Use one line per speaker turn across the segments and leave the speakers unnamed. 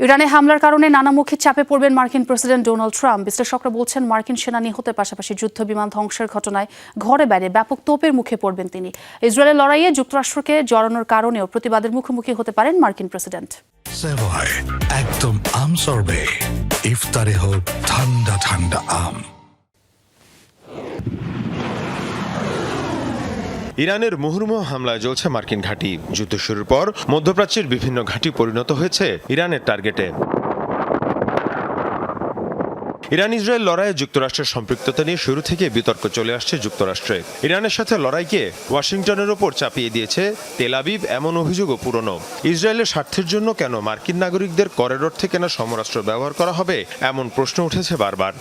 ইরানে হামলার কারণে নানামুখী চাপে পড়বেন মার্কিন প্রেসিডেন্ট ডোনাল্ড ট্রাম্প। বিশ্লেষকরা বলছেন মার্কিন সেনা নিহতের পাশাপাশি যুদ্ধ বিমান ধ্বংসের ঘটনায় ঘরে বাইরে ব্যাপক তোপের মুখে পড়বেন তিনি। ইসরায়েলের লড়াইয়ে যুক্তরাষ্ট্রকে জড়ানোর কারণেও প্রতিবাদের মুখোমুখি হতে পারেন মার্কিন প্রেসিডেন্ট।
সেভয় একদম আম সরবে, ইফতারে হোক ঠান্ডা ঠান্ডা আম।
ইরানের মুহুর্মুহ হামলায় জ্বলছে মার্কিন ঘাঁটি। যুদ্ধ শুরুর পর মধ্যপ্রাচ্যের বিভিন্ন ঘাঁটি পরিণত হয়েছে ইরানের টার্গেটে। ইরান ইসরায়েল লড়াইয়ে যুক্তরাষ্ট্রের সম্পৃক্ততা নিয়ে শুরু থেকে বিতর্ক চলে আসছে যুক্তরাষ্ট্রে। ইরানের সাথে লড়াইকে ওয়াশিংটনের ওপর চাপিয়ে দিয়েছে তেল আবিব, এমন অভিযোগও পুরনো। ইসরায়েলের স্বার্থের জন্য কেন মার্কিন নাগরিকদের করের অর্থে কেনা সমরাস্ত্র ব্যবহার করা হবে, এমন প্রশ্ন উঠেছে বারবার।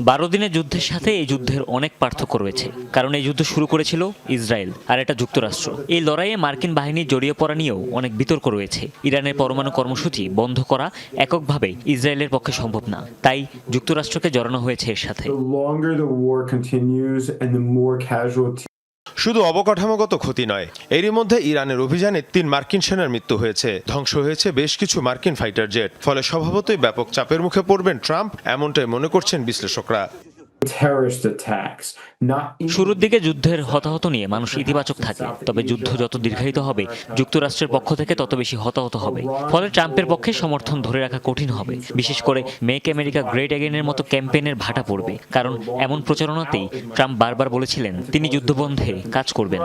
12 দিনের যুদ্ধের সাথে এই যুদ্ধের অনেক পার্থক্য রয়েছে, কারণ এই যুদ্ধ শুরু করেছিল ইসরায়েল আর এটা যুক্তরাষ্ট্র। এই লড়াইয়ে মার্কিন বাহিনী জড়িয়ে পড়া নিয়েও অনেক বিতর্ক রয়েছে। ইরানের পরমাণু কর্মসূচি বন্ধ করা এককভাবে ইসরায়েলের পক্ষে সম্ভব না, তাই যুক্তরাষ্ট্রকে জড়ানো হয়েছে এর সাথে।
শুধু অবকাঠামোগত ক্ষতি নয়, এরই মধ্যে ইরানের অভিযানে 3 মার্কিন সেনার মৃত্যু হয়েছে, ধ্বংস হয়েছে বেশ কিছু মার্কিন ফাইটার জেট। ফলে স্বভাবতই ব্যাপক চাপের মুখে পড়বেন ট্রাম্প, এমনটাই মনে করছেন বিশ্লেষকরা।
শুরুর দিকে যুদ্ধের হতাহত নিয়ে মানুষ ইতিবাচক থাকে, তবে যুদ্ধ যত দীর্ঘায়িত হবে যুক্তরাষ্ট্রের পক্ষ থেকে তত বেশি হতাহত হবে। ফলে ট্রাম্পের পক্ষে সমর্থন ধরে রাখা কঠিন হবে। বিশেষ করে মেক আমেরিকা গ্রেট এগেনের মতো ক্যাম্পেইনের ভাটা পড়বে, কারণ এমন প্রচারণাতেই ট্রাম্প বারবার বলেছিলেন তিনি যুদ্ধবন্ধে কাজ করবেন।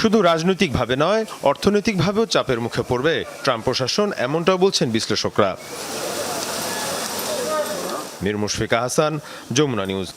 শুধু রাজনৈতিকভাবে নয়, অর্থনৈতিকভাবেও চাপের মুখে পড়বে ট্রাম্প প্রশাসন, এমনটাও বলছেন বিশ্লেষকরা। মির মুশফিকা হাসান, যমুনা নিউজ।